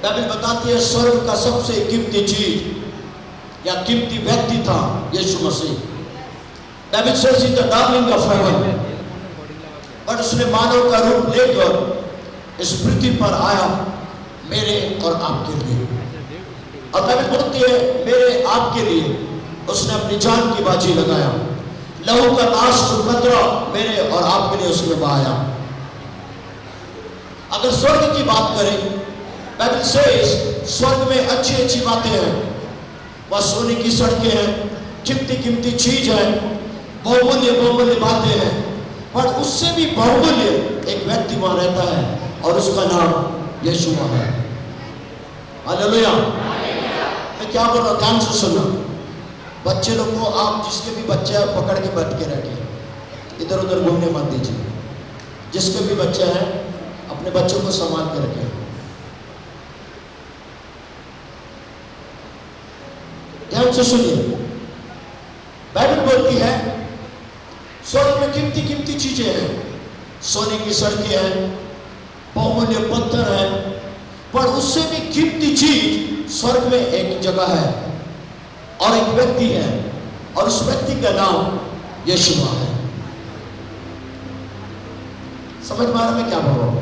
Bible बताती है स्वर्ग का सबसे कीमती चीज या कीमती व्यक्ति था Yeshu Masih. Bible says he is the darling of heaven, but उसने मानव का रूप लेकर इस पृथ्वी पर आया मेरे और आपके लिए। और बाइबल बोलती है मेरे आपके लिए उसने अपनी जान की बाजी लगाया, लहू का नाश कतरा मेरे और आपके लिए उसने बहाया। अगर स्वर्ग की बात करें, बाइबल सेज स्वर्ग में अच्छी अच्छी बातें हैं, वह सोने की सड़कें हैं, कीमती कीमती चीज है, बहुमूल्य बहुमूल्य बातें हैं, पर उससे भी बहुमूल्य एक व्यक्ति वहां रहता है और उसका नाम यीशुआ है। हालेलुया। मैं क्या बोल रहा हूं, ध्यान से सुनना। बच्चे लोग को आप जिसके भी बच्चे पकड़ के बैठ के रखें, इधर उधर घूमने मत दीजिए। जिसके भी बच्चे हैं अपने बच्चों को संभाल के रखें। ध्यान से सुनिए। बाइबल बोलती है स्वर्ग में कीमती कीमती चीजें हैं, सोने की सड़कें हैं, बहुमूल्य पत्थर है, पर उससे भी कीमती चीज स्वर्ग में एक जगह है और एक व्यक्ति है, और उस व्यक्ति का नाम यीशुआ है। समझ में आ रहा मैं क्या बोल रहा हूं?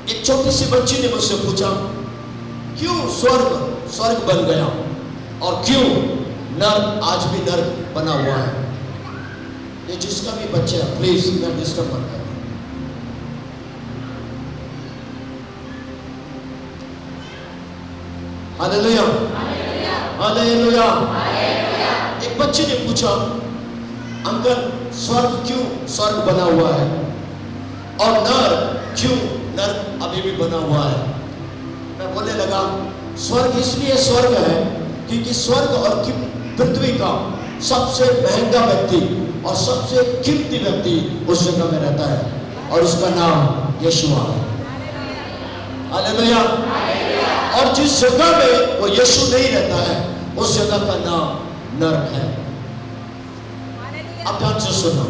एक छोटी सी बच्ची ने मुझसे पूछा क्यों स्वर्ग बन गया और क्यों नर्क आज भी नर्क बना हुआ है। ये जिसका भी बच्चा है प्लीज मैं डिस्टर्ब मत करना। Hallelujah hallelujah. एक बच्चे ने पूछा अंकल स्वर्ग बना हुआ है और नर्क क्यों नर्क अभी भी बना हुआ है। मैं बोलने लगा स्वर्ग इसलिए स्वर्ग है क्योंकि स्वर्ग और पृथ्वी का सबसे महंगा व्यक्ति और सबसे कीमती व्यक्ति उस जगह में रहता है और उसका नाम यीशुआ है। हालेलुया। और जिस जगह में वो यीशु नहीं रहता है उस जगह का नाम नरक है। अब ध्यान से सुनो,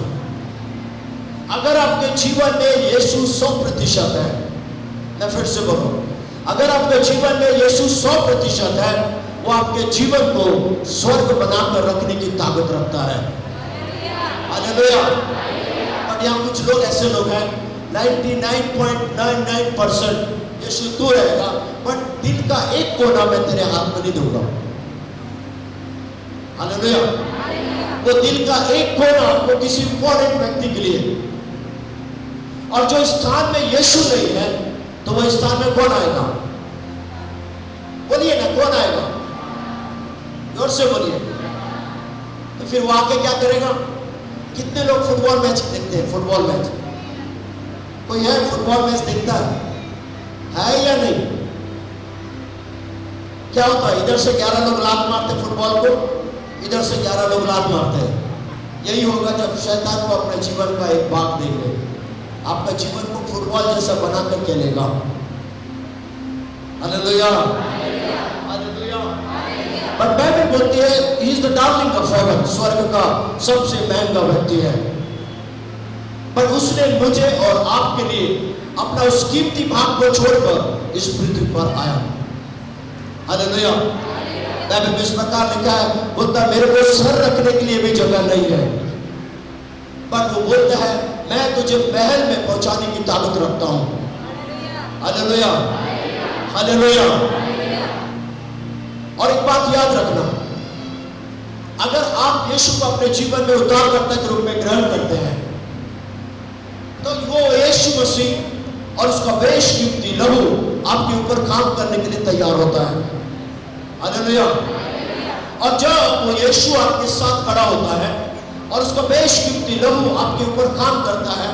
अगर आपके जीवन में यीशु 100% है, मैं फिर से बोलूं, अगर आपके जीवन में यीशु 100% है, वो आपके जीवन को स्वर्ग बनाकर रखने की ताकत रखता है। हालेलुया। बट यहाँ कुछ लोग ऐसे लोग हैं 99.99% यीशु तू रहेगा, बट दिल का एक कोना मैं तेरे हाथ में नहीं दूंगा। हालेलुया। वो दिल का एक कोना वो किसी इंपॉर्टेंट व्यक्ति के लिए, और जो स्थान में यीशु नहीं है तो वह स्थान में कौन आएगा? बोलिए ना, कौन आएगा? जोर से बोलिए। तो फिर वो आके क्या करेगा? कितने लोग फुटबॉल मैच देखते हैं? फुटबॉल मैच कोई है? फुटबॉल मैच देखता है या नहीं? क्या होता है? इधर से 11 लोग लात मारते फुटबॉल को, इधर से 11 लोग लात मारते हैं। यही होगा जब शैतान को अपने जीवन का एक भाग देंगे, आपका जीवन को फुटबॉल जैसा बनाकर खेलेगा। Hallelujah hallelujah. बट बाइबल बोलती है he is the darling of haven, स्वर्ग का सबसे महंगा व्यक्ति है। पर उसने मुझे और आपके लिए अपना उस कीमती भाग को छोड़कर इस पृथ्वी पर आया। हालेलुया। बाइबल में इस प्रकार लिखा है, बोलता मेरे को सर रखने के लिए भी जगह नहीं है, पर वो बोलता है मैं तुझे महल में पहुंचाने की ताकत रखता हूं। Hallelujah hallelujah. और एक बात याद रखना, अगर आप यीशु को अपने जीवन में उद्धारकर्ता के रूप में ग्रहण करते हैं तो वो यीशु मसीह और उसका बेशकीमती लहू आपके ऊपर काम करने के लिए तैयार होता है। हालेलुया। और जब वो यीशु आपके साथ खड़ा होता है और उसका बेशकीमती लहू आपके ऊपर काम करता है,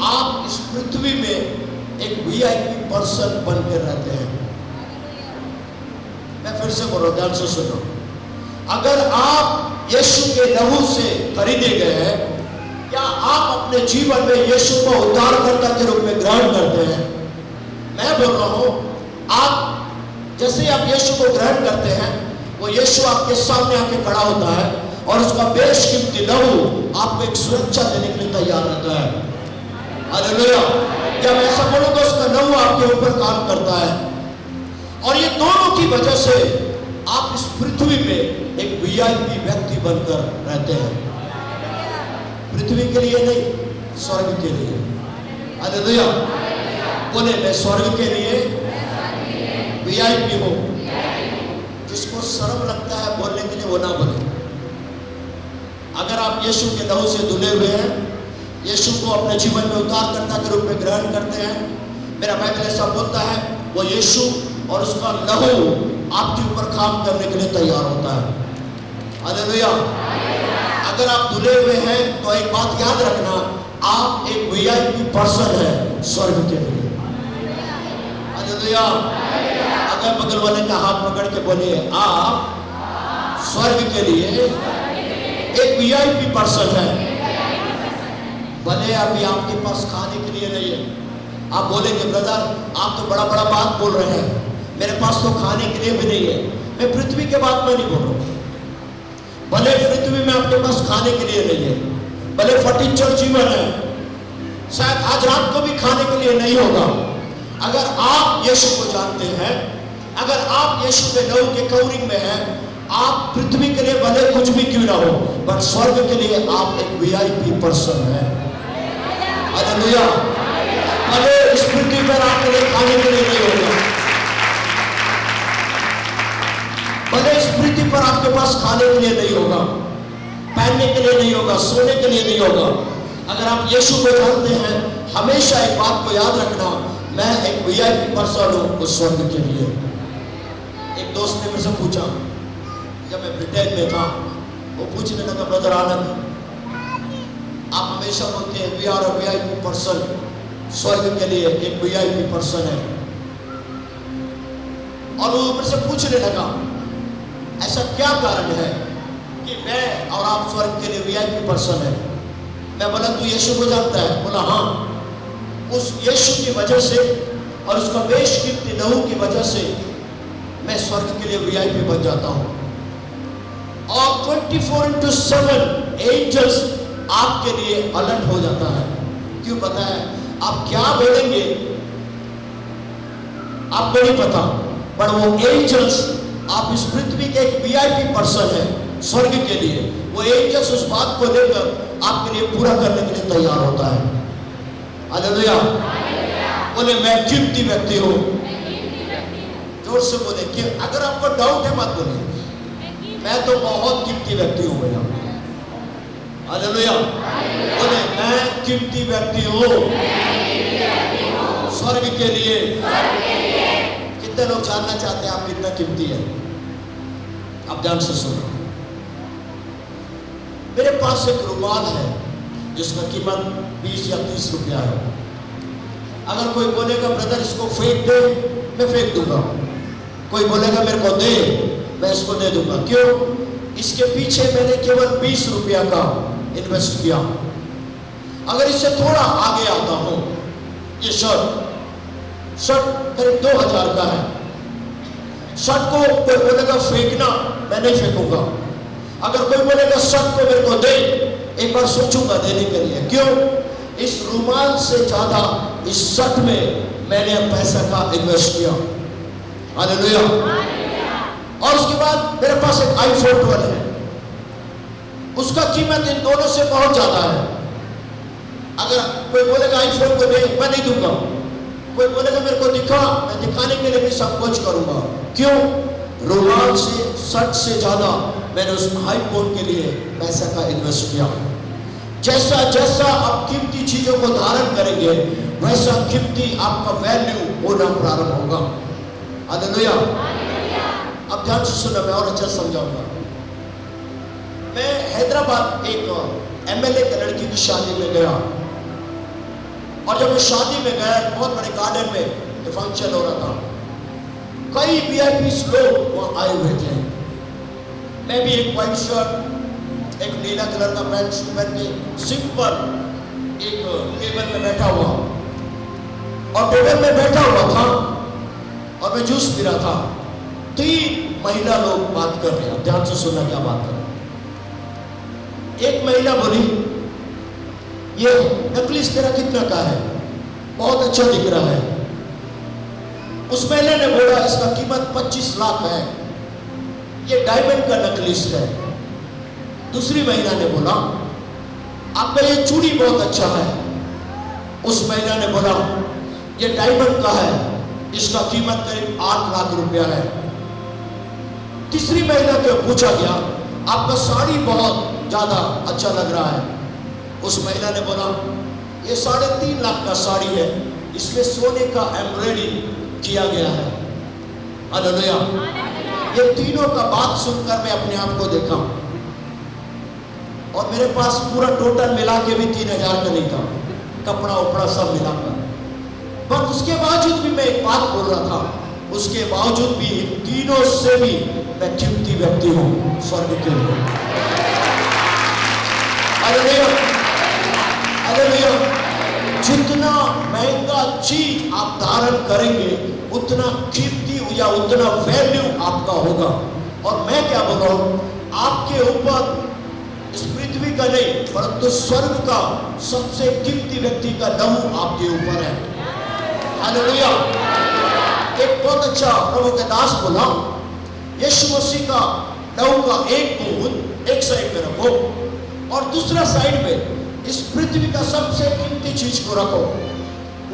आप इस पृथ्वी में एक VIP पर्सन बनकर रहते हैं। मैं फिर से बोल रहा हूं, ध्यान से सुनो, अगर आप यीशु के लहू से खरीदे गए हैं, क्या आप अपने जीवन में यीशु को उद्धारकर्ता के रूप में ग्रहण करते हैं? मैं बोल रहा हूं, आप जैसे आप यीशु को ग्रहण करते हैं, वो यीशु आपके सामने आके खड़ा होता है और उसका बेशकीमती लहू आपको एक सुरक्षा देने के लिए तैयार रहता है। हालेलुया। जब ऐसा बोलूं तो उसका लहू आपके ऊपर काम करता है। और ये दोनों की वजह से आप इस पृथ्वी पे एक वीआईपी व्यक्ति बनकर रहते हैं। पृथ्वी के लिए नहीं, स्वर्ग के लिए। हालेलुया। बोले, मैं स्वर्ग के लिए वीआईपी हूं। जिसको शर्म लगता है बोलने के लिए वो ना बोले। अगर आप यीशु के लहू से धुले हुए हैं, यीशु को अपने जीवन में उद्धारकर्ता के रूप में ग्रहण करते हैं, मेरा बाइबल ऐसा बोलता है, वो यीशु और उसका लहू आपके ऊपर काम करने के लिए तैयार होता है। हालेलुया। अगर आप धुले हुए हैं तो एक बात याद रखना, आप एक वीआईपी पर्सन है स्वर्ग के लिए। हालेलुया। अगर बगल वाले का हाथ पकड़ के बोलिए, आप स्वर्ग के लिए एक वीआईपी पर्सन है। भले अभी आपके पास खाने के लिए नहीं है, आप बोलेंगे ब्रदर आप तो बड़ा बड़ा बात बोल रहे हैं, मेरे पास तो खाने के लिए भी नहीं है। मैं पृथ्वी के बात में नहीं बोल रहा हूं। भले पृथ्वी में आपके पास खाने के लिए नहीं है, भले फटीचर जीवन है, शायद आज रात को भी खाने के लिए नहीं होगा। अगर आप यीशु को जानते हैं, अगर आप यीशु के लहू के कवरिंग में हैं, आप पृथ्वी के लिए भले कुछ भी क्यों ना हो, बट स्वर्ग के लिए आप एक वीआईपी पर्सन है। हालेलुया। भले इस पृथ्वी पर आपके लिए खाने के लिए नहीं होगा, भले इस पृथ्वी पर आपके पास खाने के लिए नहीं होगा, पहनने के लिए नहीं होगा, सोने के लिए नहीं होगा, अगर आप यीशु को जानते हैं, हमेशा एक बात को याद रखना, मैं एक वीआईपी पर्सन हूं उस स्वर्ग के लिए। एक दोस्त ने मुझसे पूछा, जब मैं ब्रिटेन में था, वो पूछने लगा, ब्रदर आनंद आप हमेशा बोलते हैं we are a VIP person, स्वर्ग के लिए एक वीआईपी पर्सन है। और वो मुझसे पूछने लगा ऐसा क्या कारण है कि मैं और आप स्वर्ग के लिए वीआईपी पर्सन है। मैं बोला तू यीशु को जानता है? बोला हाँ, उस यीशु की वजह से और उसका बेशकीमती लहू की वजह से मैं स्वर्ग के लिए वीआईपी बन जाता हूं। और 24/7 एंजल्स आपके लिए अलर्ट हो जाता है। क्यों पता है? आप क्या बोलेंगे आपको नहीं पता, पर वो एंजल्स, आप इस पृथ्वी के एक वीआईपी पर्सन है स्वर्ग के लिए, वो एंजल्स उस बात को लेकर आपके लिए पूरा करने के लिए तैयार होता है। हालेलुया। बोले मैं कीमती व्यक्ति हूं। जोर से बोले कि अगर आपको डाउट है मत बोले, मैं तो बहुत कीमती व्यक्ति हूं भैया। हालेलुया। बोले मैं कीमती व्यक्ति हूं स्वर्ग के लिए। कितने लोग जानना चाहते हैं आप कितना कीमती है? आप ध्यान से सुनो। मेरे पास एक रुमाल है जिसका कीमत 20 या 30 रुपया है। अगर कोई बोलेगा ब्रदर इसको फेंक दे, मैं फेंक दूंगा। कोई बोलेगा मेरे को दे, मैं इसको दे दूंगा। क्यों? इसके पीछे मैंने केवल 20 रुपया का इन्वेस्ट किया। अगर इससे थोड़ा आगे आता हूं, ये शर्ट करीब 2000 का है। शर्ट को कोई बोलेगा फेंकना, मैं नहीं फेंकूंगा। अगर कोई बोलेगा शर्ट को मेरे को दे, एक बार सोचूंगा देने के लिए। क्यों? इस रुमाल से ज्यादा इस शर्ट में मैंने पैसा का इन्वेस्ट किया। हालेलुया। और उसके बाद मेरे पास एक iPhone 12 है, उसका कीमत इन दोनों से बहुत ज्यादा है। अगर कोई बोलेगा iPhone को दे, मैं नहीं दूंगा। कोई बोलेगा मेरे को दिखा, मैं दिखाने के लिए भी संकोच करूंगा। क्यों? रुमाल से, शर्ट से ज्यादा मैंने उस iPhone के लिए पैसा का इन्वेस्ट किया। जैसा जैसा आप कीमती चीजों को धारण करेंगे, वैसा कीमती आपका वैल्यू होना प्रारंभ होगा। हालेलुया। अब ध्यान से सुनो, मैं और अच्छा समझाऊंगा। मैं हैदराबाद एक एमएलए के लड़की की शादी में गया, और जब मैं शादी में गया, बहुत बड़े गार्डन में फंक्शन हो रहा था। कई वीआईपी लोग वहां आए हुए थे। मैं भी एक व्हाइट शर्ट, एक नीला कलर का पैंट शूट पहन के सिंपल एक टेबल में बैठा हुआ, और टेबल में बैठा हुआ था और मैं जूस पी रहा था। 3 महिला लोग बात कर रहे हैं। ध्यान से सुनना क्या बात कर। एक महिला बोली, ये नेकलेस तेरा कितना का है? बहुत अच्छा दिख रहा है। उस महिला ने बोला इसका कीमत 25 लाख है, ये डायमंड का नेकलेस है। दूसरी महिला ने बोला आपका ये चूड़ी बहुत अच्छा है। उस महिला ने बोला ये डायमंड का है, इसका कीमत करीब 8 लाख रुपया है। तीसरी महिला को पूछा गया आपका साड़ी बहुत ज्यादा अच्छा लग रहा है। उस महिला ने बोला ये 3.5 लाख का साड़ी है, इसमें सोने का एम्ब्रॉयडरी किया गया है। हालेलुया। ये तीनों का बात सुनकर मैं अपने आप को देखा और मेरे पास पूरा टोटल मिला के भी 3,000 का नहीं था, कपड़ा उपड़ा सब मिलाकर। पर उसके बावजूद भी मैं एक बात बोल रहा था, उसके बावजूद भी इन तीनों से भी मैं कीमती व्यक्ति हूं स्वर्ग के लिए। Hallelujah, hallelujah. जितना महंगा चीज आप धारण करेंगे उतना कीमती या उतना वैल्यू आपका होगा। और मैं क्या बोल रहा हूं, आपके ऊपर इस पृथ्वी का नहीं परंतु स्वर्ग का सबसे कीमती व्यक्ति का लहू आपके ऊपर है। हालेलुया। एक बहुत अच्छा प्रभु के दास बोला यीशु मसीह का लहू का एक बूंद एक साइड में रखो और दूसरा साइड में इस पृथ्वी का सबसे कीमती चीज को रखो।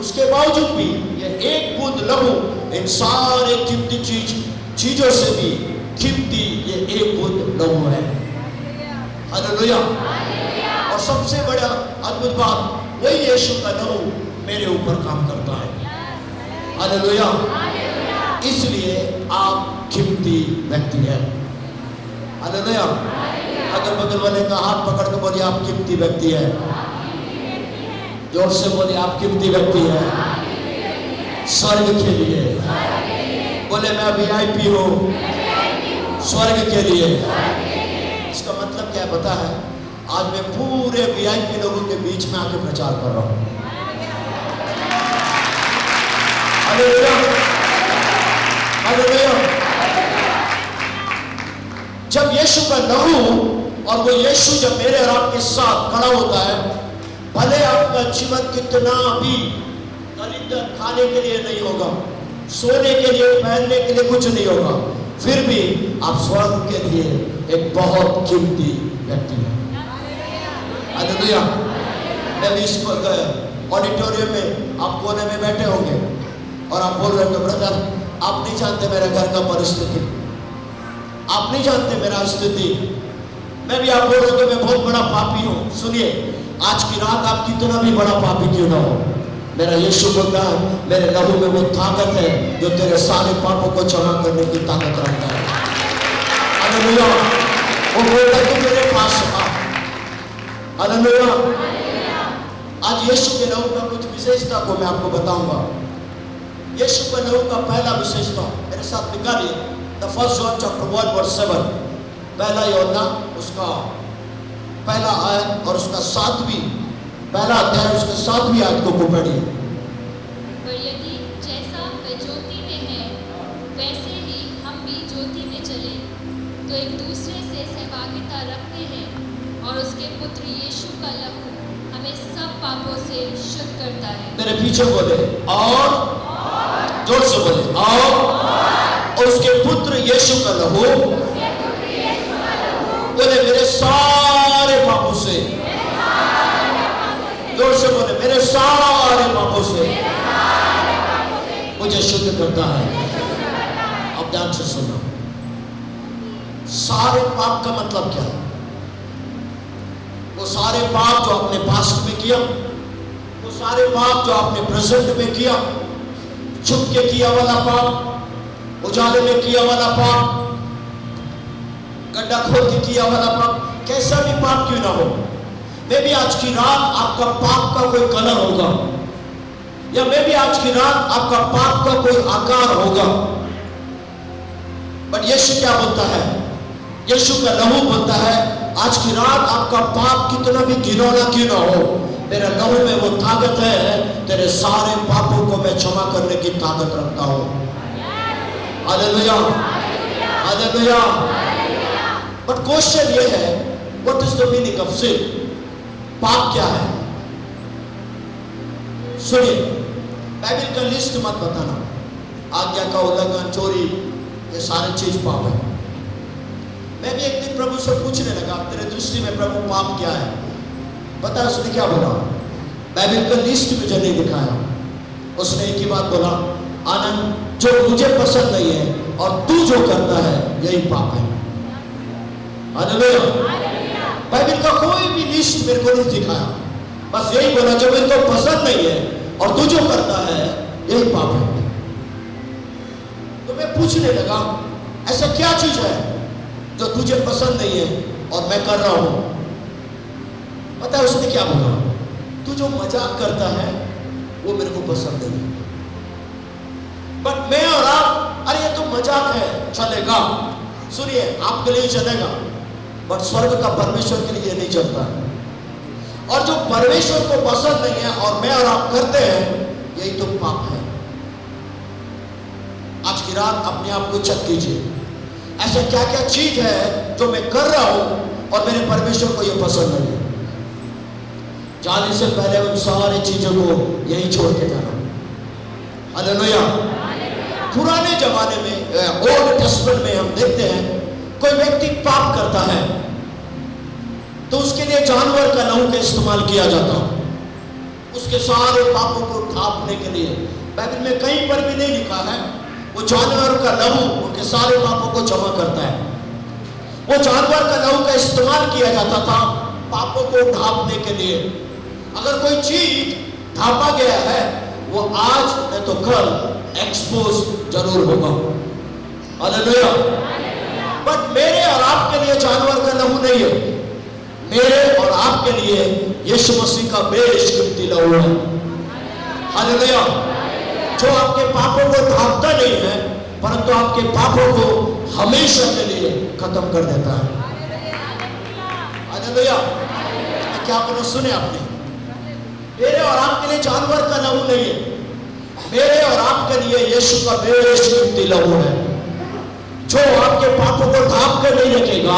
उसके बावजूद भी ये एक बूंद लहू इन सारे कीमती चीजों से भी कीमती ये एक बूंद लहू है। हालेलुया। और सबसे बड़ा अद्भुत बात वही यीशु का लहू मेरे ऊपर काम करता है। हालेलुया। इसलिए आप कीमती व्यक्ति हैं। हालेलुया। अगर बगल वाले का हाथ पकड़ के बोलिए आप कीमती व्यक्ति है। जोर से बोलिए आप कीमती व्यक्ति है स्वर्ग के लिए। बोले मैं VIP हूँ स्वर्ग के लिए। इसका मतलब क्या पता है, आज मैं पूरे VIP लोगों के बीच में आके प्रचार कर रहा हूँ। Hallelujah, hallelujah. जब यीशु का लहू और वो यीशु जब मेरे और आपके साथ खड़ा होता है, भले आपका जीवन कितना भी दरिद्र खाने के लिए नहीं होगा, सोने के लिए पहनने के लिए कुछ नहीं होगा, फिर भी आप स्वर्ग के लिए एक बहुत कीमती व्यक्ति हैं। हालेलुया। मैं भी इस ऑडिटोरियम में आप कोने में बैठे होंगे और आप बोल रहे होंगे ब्रदर आप नहीं जानते मेरे घर का परिस्थिति, आप नहीं जानते मेरा स्थिति। मैं भी आप बोल रहे हो मैं बहुत बड़ा पापी हूँ। सुनिए, आज की रात आप कितना भी बड़ा पापी क्यों ना हो, मेरा यीशु बोलता है मेरे लहू में वो ताकत है जो तेरे सारे पापों को क्षमा करने की ताकत रखता है। हालेलुया। वो बोलता है तू मेरे पास आ। हालेलुया। आज यीशु के लहू का कुछ विशेषता को मैं आपको बताऊंगा। यीशु के लहू का पहला विशेषता मेरे साथ निकालिए, द फर्स्ट जॉन चैप्टर 1:7, पहला यूहन्ना उसका पहला आयत और उसका 7वीं पहला अध्याय उसके 7वीं आयत को पढ़िए। पर यदि जैसा वह ज्योति में है वैसे ही हम भी ज्योति में चले तो एक दूसरे से सहभागिता रखते हैं और उसके पुत्र यीशु का लहू हमें सब पापों से शुद्ध करता है। मेरे पीछे बोले और जोर से बोले और उसके पुत्र यीशु का लहू बोले मेरे सारे पापों से, जोर से बोले मेरे सारे पापों से मुझे शुद्ध करता है। अब ध्यान से सुनो, सारे पाप का मतलब क्या है? वो सारे पाप जो आपने पास्ट में किया, वो सारे पाप जो आपने प्रेजेंट में किया, छुप के किया वाला पाप, उजाले में किया वाला पाप, गड्ढा खोद के किया वाला पाप, कैसा भी पाप क्यों ना हो, मे भी आज की रात आपका पाप का कोई कलर होगा या मे भी आज की रात आपका पाप का कोई आकार होगा, बट यीशु क्या बोलता है? यीशु का लहू बोलता है आज की रात आपका पाप कितना भी घिनौना क्यों ना हो, मेरे लहू में वो ताकत है, तेरे सारे पापों को मैं क्षमा करने की ताकत रखता हूं। Hallelujah, hallelujah. बट क्वेश्चन ये है, what is the meaning of sin? पाप क्या है? सुनिए, बाइबल का लिस्ट मत बताना, आज्ञा का उल्लंघन, चोरी, ये सारे चीज पाप है। मैं भी एक दिन प्रभु से पूछने लगा, तेरे दृष्टि में प्रभु पाप क्या है? पता है उसने क्या बोला? बाइबल का लिस्ट मुझे नहीं दिखाया। उसने एक ही बात बोला, आनंद, जो मुझे पसंद नहीं है और तू जो करता है यही पाप है। हालेलुया। बाइबल का कोई भी लिस्ट मेरे को नहीं दिखाया, बस यही बोला, जो मेरे को पसंद नहीं है और तू जो करता है यही पाप है। तो मैं पूछने लगा, ऐसा क्या चीज है जो तुझे पसंद नहीं है और मैं कर रहा हूं? पता है उसने क्या बोला? तू जो मजाक करता है वो मेरे को पसंद नहीं है। बट मैं और आप, अरे ये तो मजाक है, चलेगा। सुनिए, आपके लिए चलेगा, बट स्वर्ग का परमेश्वर के लिए नहीं चलता है। और जो परमेश्वर को पसंद नहीं है और मैं और आप करते हैं, यही तो पाप है। आज की रात अपने आप को चेक कीजिए, ऐसा क्या क्या चीज है जो मैं कर रहा हूं और मेरे परमेश्वर को यह पसंद नहीं है। जाने से पहले उन सारी चीजों को यही छोड़ के जाना। हालेलुया। पुराने जमाने में, ओल्ड टेस्टमेंट में हम देखते हैं, कोई व्यक्ति पाप करता है तो उसके लिए जानवर का लहू का इस्तेमाल किया जाता, उसके सारे पापों को ढांपने के लिए। बाइबल में कहीं पर भी नहीं लिखा है, वो जानवर का लहू उनके सारे पापों को जमा करता है। वो जानवर का लहू का इस्तेमाल किया जाता था पापों को ढांपने के लिए। अगर कोई चीज ढांपा गया है, वो आज नहीं तो कल एक्सपोज जरूर होगा। हालेलुया। बट मेरे और आपके लिए जानवर का लहू नहीं है, मेरे और आपके लिए यीशु मसीह का बेशकीमती लहू है। हालेलुया। जो आपके पापों को ढांपता नहीं है, परंतु आपके पापों को हमेशा के लिए खत्म कर देता है। हालेलुया। क्या बोलो, सुने आपने? मेरे और आपके लिए जानवर का लहू नहीं है, मेरे और आपके लिए यीशु का बेशकीमती लहू है, जो आपके पापों को ढांप कर नहीं रखेगा,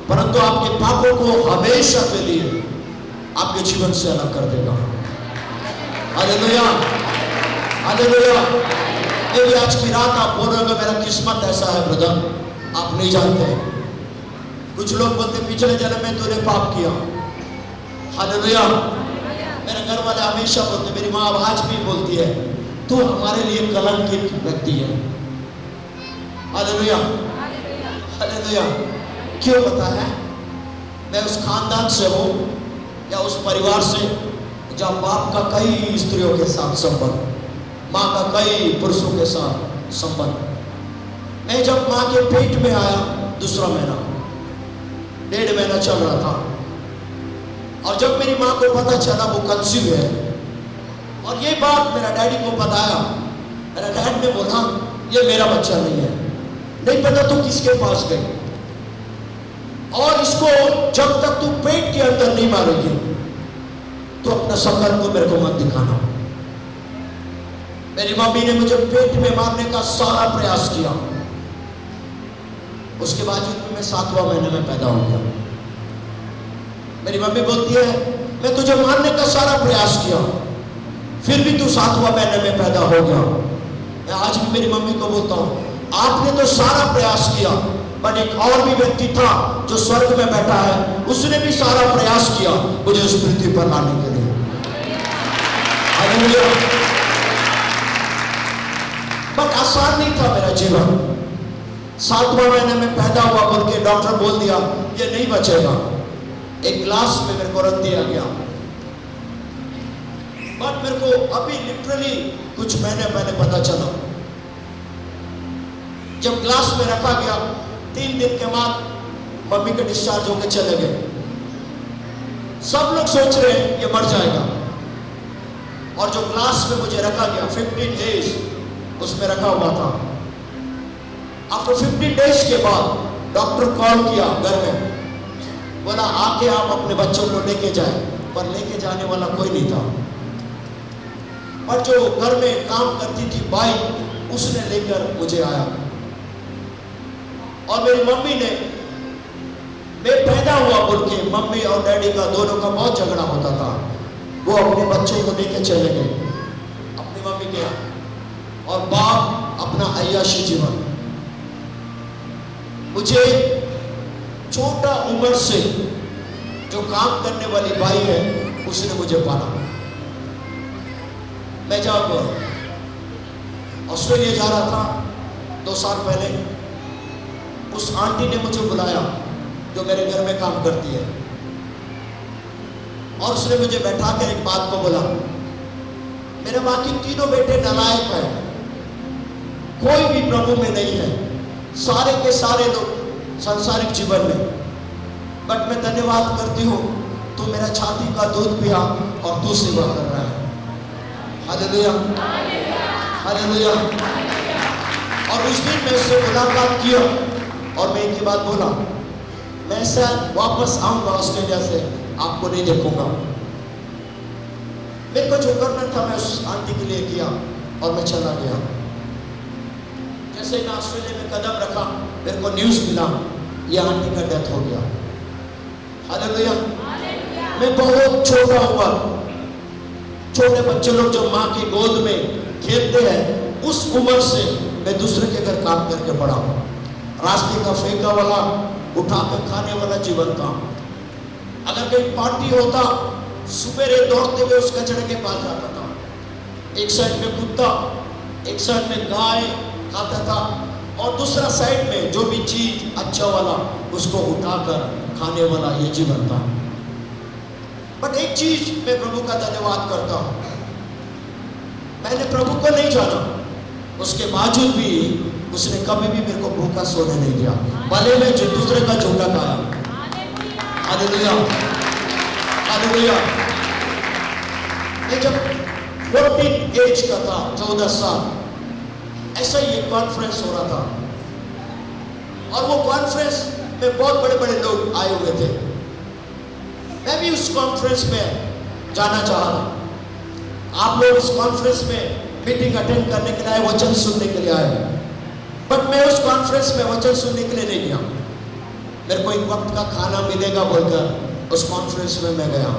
परंतु आपके पापों को हमेशा के लिए आपके जीवन से अलग कर देगा। हालेलुया। हालेलुया। यदि आज की रात आप बोल रहे हो मेरा किस्मत ऐसा है ब्रदर, आप नहीं जानते हैं। कुछ लोग बोलते पिछले जन्म में तूने पाप किया। हालेलुया। मेरे घर वाले हमेशा बोलते, मेरी माँ आज भी बोलती है, तू हमारे लिए कलंकित व्यक्ति है। हालेलुया। हालेलुया। क्यों पता है? मैं उस खानदान से हूं या उस परिवार से जहां बाप का कई स्त्रियों के साथ संबंध, माँ का कई पुरुषों के साथ संबंध। मैं जब माँ के पेट में आया, दूसरा महीना, 1.5 महीना चल रहा था, और जब मेरी माँ को पता चला वो कंसीव है, और ये बात मेरा डैडी को बताया, मेरा डैड ने बोला ये मेरा बच्चा नहीं है, नहीं पता तू किसके पास गई, और इसको जब तक तू पेट के अंदर नहीं मारेगी तो अपना शक्ल को मेरे को मत दिखाना। मेरी मम्मी ने मुझे पेट में मारने का सारा प्रयास किया, उसके बावजूद भी मैं 7वां महीने में पैदा हो गया। मेरी मम्मी बोलती है मैं तुझे मारने का सारा प्रयास किया, फिर भी तू 7वां महीने में पैदा हो गया। मैं आज भी मेरी मम्मी को बोलता हूँ, आपने तो सारा प्रयास किया, बट एक और भी व्यक्ति था जो स्वर्ग में बैठा है, उसने भी सारा प्रयास किया मुझे उस पृथ्वी पर लाने के लिए। हालेलुया। बट आसान नहीं था मेरा जीवन। 7वां महीने में पैदा हुआ बोल के डॉक्टर बोल दिया ये नहीं बचेगा, एक ग्लास में मेरे को रख दिया गया। बट मेरे को अभी लिटरली कुछ महीने पहले पता चला, जब ग्लास में रखा गया 3 दिन के बाद मम्मी के डिस्चार्ज होकर चले गए। सब लोग सोच रहे हैं ये मर जाएगा, और जो ग्लास में मुझे रखा गया 15 डेज उसमें रखा हुआ था। आफ्टर 15 डेज के बाद डॉक्टर कॉल किया घर में, बोला आके आप अपने बच्चों को लेके जाए, पर लेके जाने वाला कोई नहीं था। और जो घर में काम करती थी बाई, उसने लेकर मुझे आया, और मेरी मम्मी ने, मैं पैदा हुआ बोल के मम्मी और डैडी का दोनों का बहुत झगड़ा होता था। वो अपने बच्चों को लेके चले गए अपनी मम्मी के यहाँ, और बाप अपना अय्याशी जीवन। मुझे छोटा उम्र से जो काम करने वाली बाई है उसने मुझे पाला। मैं जब ऑस्ट्रेलिया जा रहा था 2 साल पहले, उस आंटी ने मुझे बुलाया जो मेरे घर में काम करती है, और उसने मुझे बैठा कर एक बात को बोला, मेरे बाकी तीनों बेटे नालायक हैं, कोई भी प्रभु में नहीं है, सारे के सारे लोग सांसारिक जीवन में, बट मैं धन्यवाद करती हूँ तू मेरा छाती का दूध पिया और तू सेवा कर रहा है। Hallelujah, hallelujah. और उस दिन मैं उससे मुलाकात किया और मैं एक ही बात बोला, मैं शायद वापस आऊंगा ऑस्ट्रेलिया से, आपको नहीं देखूंगा। मेरे को जो करना था मैं उस आंटी के लिए किया और मैं चला गया। जैसे मैं ऑस्ट्रेलिया में कदम रखा, मेरे को न्यूज़ मिला ये आंटी का डेथ हो गया। हालेलुया। मैं बहुत छोटा हुआ, छोटे बच्चे लोग जो माँ की गोद में खेलते हैं, उस उम्र से मैं दूसरे के घर काम करके पड़ा। रास्ते का फेंका वाला, उठा कर खाने वाला जीवन था। अगर कहीं पार्टी होता, सुबह दौड़ते हुए उस कचड़े के पास जाता था। एक साइड में कुत्ता, एक साइड में गाय खाता था, और दूसरा साइड में जो भी चीज अच्छा वाला उसको उठाकर खाने वाला ये जीवन था। बट एक चीज मैं प्रभु का धन्यवाद करता हूं, मैंने प्रभु को नहीं जाना, उसके बावजूद भी उसने कभी भी मेरे को भूखा सोने नहीं दिया, भले मैं जो दूसरे का झूठा खाया। Hallelujah, hallelujah. मैं जब 14 एज का था, 14 साल, ऐसा ही एक कॉन्फ्रेंस हो रहा था, और वो कॉन्फ्रेंस में बहुत बड़े बड़े लोग आए हुए थे। मैं भी उस कॉन्फ्रेंस में जाना चाह रहा। आप लोग इस कॉन्फ्रेंस में मीटिंग अटेंड करने के लिए आए, वचन सुनने के लिए आए, बट मैं उस कॉन्फ्रेंस में वचन सुनने के लिए नहीं गया। मेरे को एक वक्त का खाना मिलेगा बोलकर उस कॉन्फ्रेंस में मैं गया।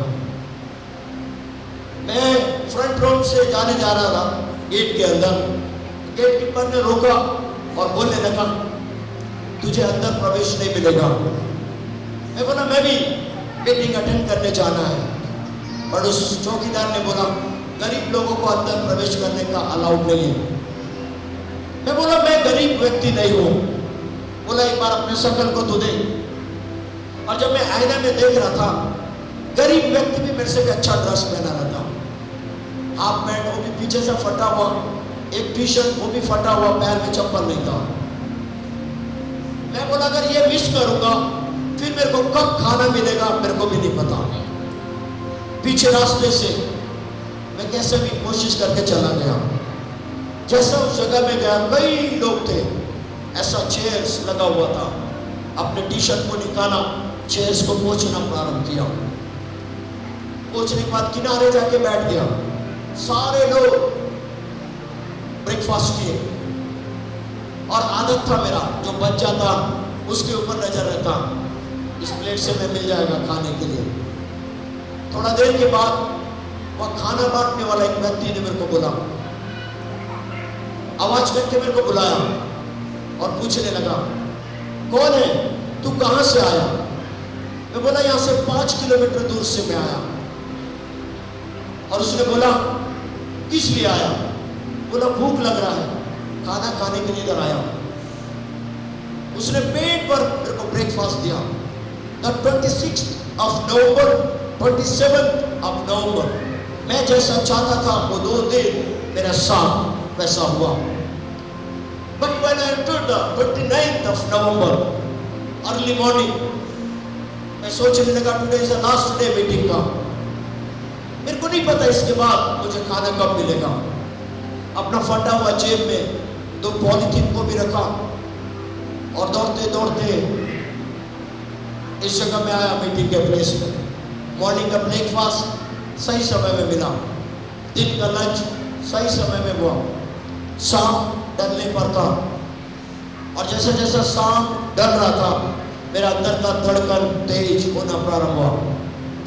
मैं फ्रंट रो से जाने जा रहा था, गेट के अंदर गेट कीपर ने रोका और बोलने लगा, तुझे अंदर प्रवेश नहीं मिलेगा। मैं बोला मैं भी मीटिंग अटेंड करने जाना है, और उस चौकीदार ने बोला गरीब लोगों को अंदर प्रवेश करने का अलाउड नहीं है। मैं बोला मैं गरीब व्यक्ति नहीं हूं। बोला एक बार अपने शक्ल को तो देख। और जब मैं आईना में देख रहा था, गरीब व्यक्ति भी मेरे से भी अच्छा ड्रेस पहना रहता, हाफ पैंट वो भी पीछे से फटा हुआ, एक टी शर्ट वो भी फटा हुआ, पैर में चप्पल नहीं था। मैं बोला अगर ये मिस करूंगा फिर मेरे को कब खाना मिलेगा मेरे को भी नहीं पता। पीछे रास्ते से मैं कैसे भी कोशिश करके चला गया। जैसा उस जगह में गया, कई लोग थे, ऐसा चेयर्स लगा हुआ था। अपने टी शर्ट को निकाला, चेयर्स को पोंछना प्रारंभ किया। पोंछने के बाद किनारे जाके बैठ गया। सारे लोग ब्रेकफास्ट किए, और आदत था मेरा जो बच जाता उसके ऊपर नजर रहता, इस प्लेट से मैं मिल जाएगा खाने के लिए। थोड़ा देर के बाद वह खाना बांटने वाला एक व्यक्ति ने मेरे को बोला, आवाज करके मेरे को बुलाया और पूछने लगा कौन है, तू कहां से आया। मैं बोला यहां से 5 किलोमीटर दूर से मैं आया। और उसने बोला किस लिए आया। बोला भूख लग रहा है, खाना खाने के लिए इधर आया। उसने पेट पर मेरे को ब्रेकफास्ट दिया। The 26th of November, 27th of November, मैं जैसा चाहता था वो 2 दिन मेरा साथ वैसा हुआ। But when I entered the 29th of November, early morning, मैं सोचने लगा today is the last day meeting का। मेरे को नहीं पता इसके बाद मुझे खाना कब मिलेगा। अपना फटा हुआ जेब में 2 पॉलीथीन को भी रखा, और दौड़ते दौड़ते इस जगह में आया मीटिंग के प्लेस में। मॉर्निंग का ब्रेकफास्ट सही समय में मिला, दिन का लंच सही समय में हुआ, शाम डलने पर था। और जैसे जैसा शाम डल रहा था, मेरा अंदर का धड़कन तेज होना प्रारंभ हुआ।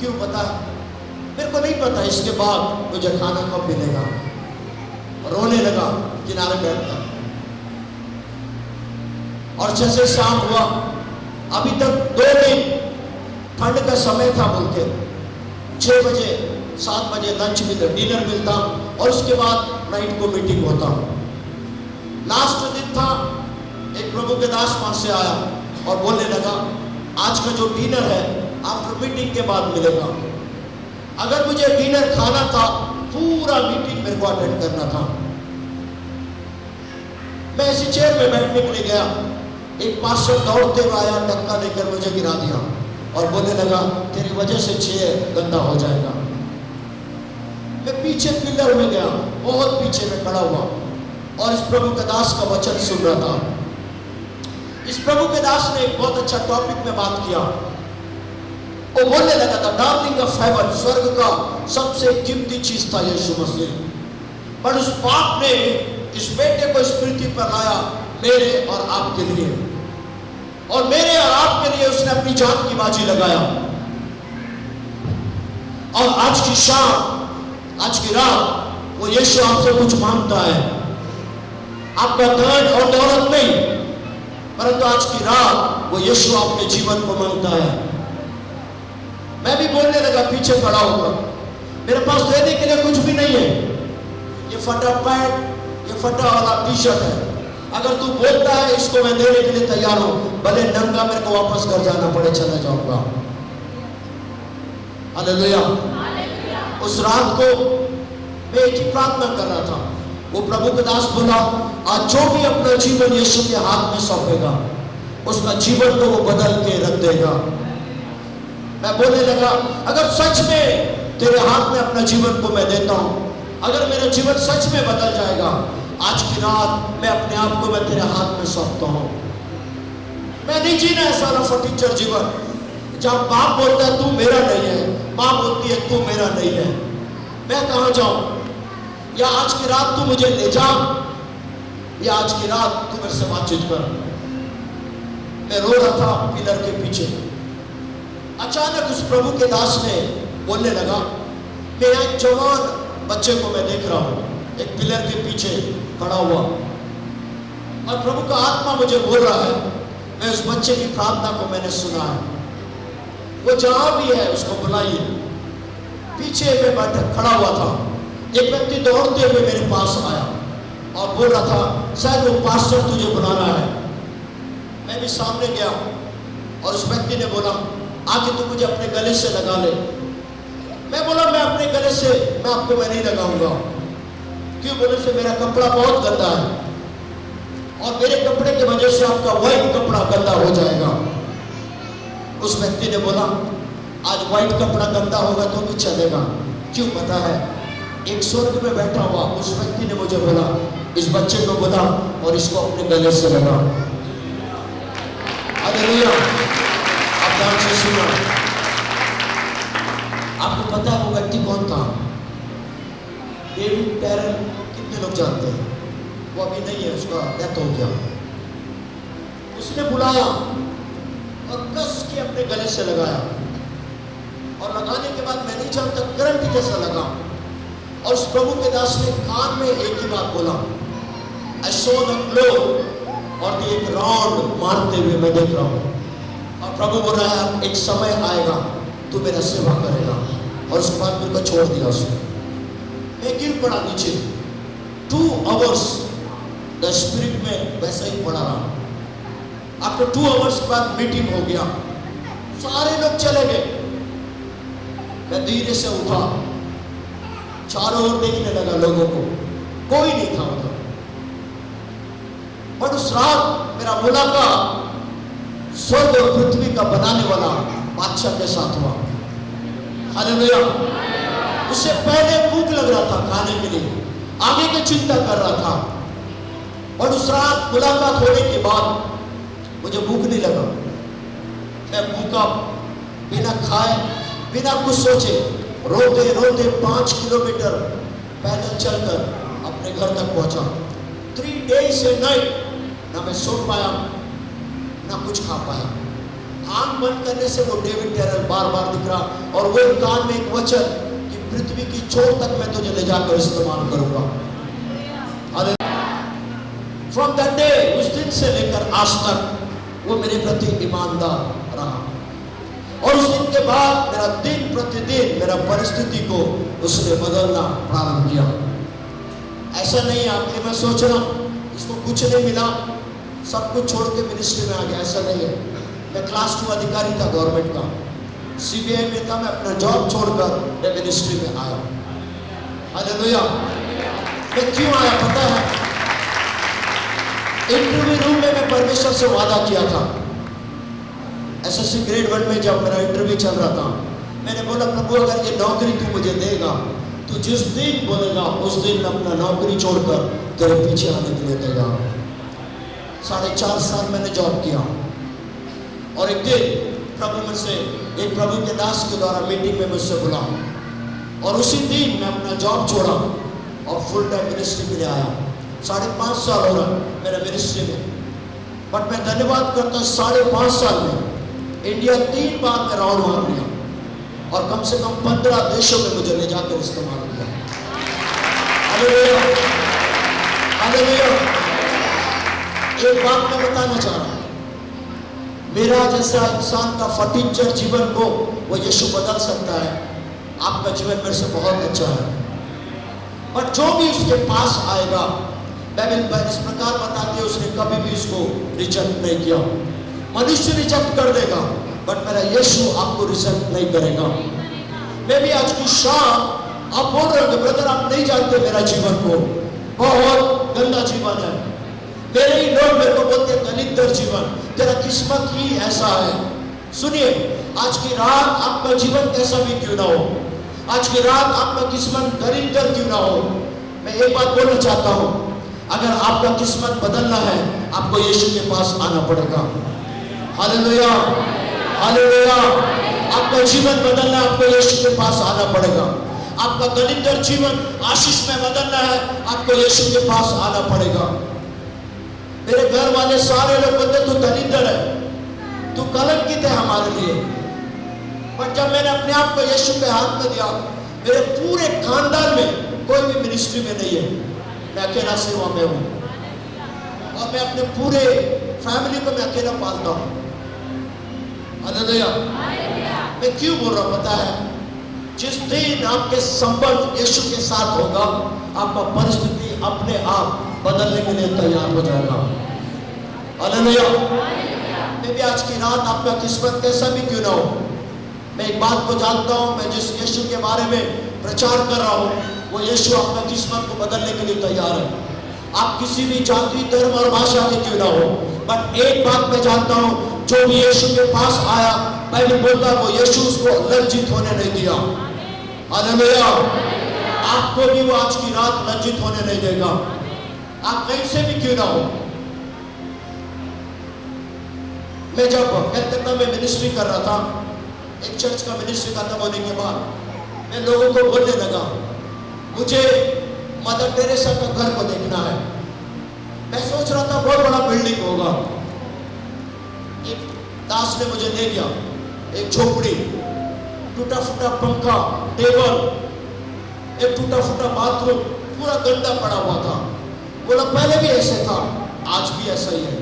क्यों पता है? मेरे को नहीं पता इसके बाद मुझे खाना कब मिलेगा। रोने लगा किनारे बैठकर। और जैसे शाम हुआ, अभी तक 2 दिन ठंड का समय था बोलते, 6 बजे 7 बजे लंच मिलता, डिनर मिलता और उसके बाद नाइट को मीटिंग होता। लास्ट दिन था, एक प्रभु के दास वहां से आया और बोलने लगा, आज का जो डिनर है आफ्टर मीटिंग के बाद मिलेगा। अगर मुझे डिनर खाना था, पूरा मीटिंग मेरे को अटेंड करना था। मैं इसी चेयर में बैठने के लिए गया, एक पास्टर दौड़ते हुए आया, धक्का देकर मुझे गिरा दिया और बोलने लगा, तेरी वजह से चेयर गंदा हो जाएगा। मैं पीछे पिलर में गया, बहुत पीछे में खड़ा हुआ और इस प्रभु के दास का वचन सुन रहा था। इस प्रभु के दास ने एक बहुत अच्छा टॉपिक में बात किया। वो बोलने लगा था, डार्लिंग ऑफ हेवन, स्वर्ग का सबसे कीमती चीज था यीशु मसीह, पर उस बाप ने इस बेटे को इस पृथ्वी पर लाया मेरे और आपके लिए, और मेरे और आपके लिए उसने अपनी जान की बाजी लगाया। और आज की शाम, आज की रात वो यीशु आपसे कुछ मांगता है, आपका धन और दौलत नहीं, परंतु आज की रात वो यीशु आपके जीवन को मांगता है। मैं भी बोलने लगा पीछे खड़ा होकर, मेरे पास देने के लिए कुछ भी नहीं है, ये फटा पैंट, ये फटा वाला टी शर्ट है। अगर तू बोलता है इसको मैं देने के लिए तैयार हूं, भले नंगा मेरे को वापस घर जाना पड़े, चला जाऊंगा। हालेलुया। उस रात को मैं एक ही प्रार्थना कर रहा था। वो प्रभु के दास बोला, आज जो भी अपना जीवन यीशु के हाथ में सौंपेगा, उसका जीवन को वो बदल के रख देगा। मैं बोलने लगा, अगर सच में तेरे हाथ में अपना जीवन को मैं देता हूं, अगर मेरा जीवन सच में बदल जाएगा, आज की रात मैं अपने आप को मैं तेरे हाथ में सौंपता हूं। मैं नहीं जीना ऐसा फटीचर जीवन जहां बाप बोलता है तू मेरा नहीं है, मां बोलती है तू मेरा नहीं है। मैं कहां जाऊं? या आज की रात तू मुझे ले जा, या आज की रात तू मेरे से बातचीत कर। मैं रो रहा था पिलर के पीछे। अचानक उस प्रभु के दास ने बोलने लगा, मैं एक जवान बच्चे को मैं देख रहा हूं, एक पिलर के पीछे खड़ा हुआ, और प्रभु का आत्मा मुझे बोल रहा है, मैं उस बच्चे की प्रार्थना को मैंने सुना है, वो जहां भी है उसको बुलाइए। पीछे में बैठा खड़ा हुआ था, एक व्यक्ति दौड़ते हुए मेरे पास आया और बोल रहा था, शायद वो पास्टर तुझे बुला रहा है। मैं भी सामने गया और उस व्यक्ति ने बोला, आके तू मुझे अपने गले से लगा ले। मैं बोला, मैं अपने गले से मैं आपको मैं नहीं लगाऊंगा। क्यों? बोले से मेरा कपड़ा बहुत गंदा है और मेरे कपड़े की वजह से आपका व्हाइट कपड़ा गंदा हो जाएगा। उस व्यक्ति ने बोला, आज व्हाइट कपड़ा गंदा होगा तो भी चलेगा। क्यों? पता है, एक स्वर्ग में बैठा हुआ उस व्यक्ति ने मुझे बोला, इस बच्चे को बुला और इसको अपने गले से लगा। हालेलुया। आप ध्यान से सुनो। आपको पता है वो व्यक्ति कौन था? डेविड टैरल। कितने लोग जानते हैं? वो अभी नहीं है, उसका डेथ हो गया। उसने बुलाया और कस के अपने गले से लगाया, और लगाने के बाद मैं नहीं जानता करंट जैसा लगा, और उस प्रभु के दास ने कान में एक ही बात बोला, I saw the glow, और एक राउंड मारते हुए मैं देख रहा हूँ। और प्रभु बोल रहा है, एक समय आएगा तू मेरा सेवा करेगा। और उसके बाद मेरे को छोड़ दिया उसने। मैं गिर पड़ा नीचे। 2 hours द स्पिरिट में वैसा ही पड़ा रहा। आफ्टर 2 hours के बाद मीटिंग हो गया, सारे लोग चले गए। मैं धीरे से उठा, चारों ओर देखने लगा लोगों को, कोई नहीं था उधर। और उस रात मेरा मुलाकात स्वर्ग और पृथ्वी का बनाने वाला बादशाह के साथ हुआ। हालेलुया। उससे पहले भूख लग रहा था खाने के लिए, आगे की चिंता कर रहा था, और उस रात मुलाकात होने के बाद मुझे भूख नहीं लगा। मैं भूखा, बिना खाए, बिना कुछ सोचे, रोते रोते 5 किलोमीटर पैदल चलकर अपने घर तक पहुंचा। 3 days and night ना मैं सो पाया, ना कुछ खा पाया। आंख बंद करने से वो डेविड टैरल बार बार दिख रहा, और वो कान में एक वचन कि पृथ्वी की छोर तक मैं तुझे ले जाकर इस्तेमाल करूंगा। फ्रॉम दैट डे, उस दिन से लेकर आज तक वो मेरे प्रति ईमानदार रहा। और उस दिन के बाद मेरा दिन प्रतिदिन मेरा परिस्थिति को उसने बदलना प्रारंभ किया। ऐसा नहीं है आपके मैं सोच रहा हूं इसको कुछ नहीं मिला, सब कुछ छोड़ के मिनिस्ट्री में आ गया, ऐसा नहीं है। मैं क्लास 2 अधिकारी था गवर्नमेंट का, सीबीआई में था, मैं अपना जॉब छोड़कर मैं मिनिस्ट्री में आया। हालेलुया। मैं क्यों आया पता है? इंटरव्यू रूम में मैं परमेश्वर से वादा किया था। एसएससी ग्रेड 1 में जब मेरा इंटरव्यू चल रहा था, मैंने बोला प्रभु अगर ये नौकरी तू मुझे देगा तो जिस दिन बोलेगा उस दिन मैं अपना नौकरी छोड़कर तेरे पीछे आने के लिए तैयार हूं। 4.5 साल मैंने जॉब किया और एक दिन प्रभु मुझसे, एक प्रभु के दास के द्वारा मीटिंग में मुझसे बुला और उसी दिन मैं अपना जॉब छोड़ा और फुल टाइम मिनिस्ट्री के लिए आया। 5.5 साल हो रहा मेरा मिनिस्ट्री में, बट मैं धन्यवाद करता हूँ 5.5 साल में इंडिया 3 बार में राउंड मार लिया और कम से कम 15 देशों में मुझे ले जाकर इस्तेमाल किया। Hallelujah, hallelujah. एक बात मैं बताना चाह रहा हूं, मेरा जैसा इंसान का फटीचर जीवन को वो यीशु बदल सकता है। आपका जीवन मेरे से बहुत अच्छा है, बट जो भी उसके पास आएगा, बाइबल इस प्रकार बताती है उसने कभी भी उसको रिजेक्ट नहीं किया। मनुष्य रिजेक्ट कर देगा बट मेरा यीशु आपको रिजेक्ट नहीं करेगा। मैं भी आज की शाम आप बोल रहे हो ब्रदर आप नहीं जानते मेरा जीवन को, बहुत गंदा जीवन है। मेरे ही लोग मेरे को बोलते हैं दलित जीवन, तेरा किस्मत ही ऐसा है। सुनिए, आज की रात आपका जीवन कैसा भी क्यों ना हो, आज की रात आपका किस्मत दरिद्र क्यों ना हो, मैं एक बात बोलना चाहता हूं, अगर आपका किस्मत बदलना है आपको यीशु के पास आना पड़ेगा। Hallelujah, hallelujah. आपका जीवन बदलना है आपको यीशु के पास आना पड़ेगा। आपका दरिद्र जीवन आशीष में बदलना है आपको यीशु के पास आना पड़ेगा। मेरे घर वाले सारे लोग बोलते तू दरिद्र है, तू कलंकित है हमारे लिए, पर जब मैंने अपने आप को यीशु के हाथ में दिया, मेरे पूरे खानदान में कोई भी मिनिस्ट्री में नहीं है, मैं अकेला सेवा में हूं और मैं अपने पूरे फैमिली को मैं अकेला पालता हूं। हालेलुया। मैं क्यों बोल रहा हूं पता है? जिस दिन आपके संबंध यीशु के साथ होगा आपका परिस्थिति अपने आप बदलने के लिए तैयार हो जाएगा। हालेलुया। मैं भी आज की रात आपका किस्मत कैसा भी क्यों ना हो, मैं एक बात को जानता हूं, मैं जिस यीशु के बारे में प्रचार कर रहा हूं वो यीशु आपका किस्मत को बदलने के लिए तैयार है। आप किसी भी जाति धर्म और भाषा के क्यों ना हो, बट एक बात मैं जानता हूं, जो भी यीशु के पास आया, बाइबल बोलता है वो यीशु उसको लज्जित होने नहीं दिया। हालेलुया। आपको भी वो आज की रात लज्जित होने नहीं देगा, आप कहीं से भी क्यों ना हो। मैं जब कलकत्ता में मिनिस्ट्री कर रहा था, एक चर्च का मिनिस्ट्री खत्म होने के बाद मैं लोगों को बोलने लगा मुझे मदर टेरेसा का घर को देखना है। मैं सोच रहा था बहुत बड़ा बिल्डिंग होगा। एक दास ने मुझे ले गया, एक झोपड़ी, टूटा फूटा पंखा, टेबल, एक टूटा फूटा बाथरूम, पूरा गंदा पड़ा हुआ था। बोला पहले भी ऐसे था, आज भी ऐसा ही है।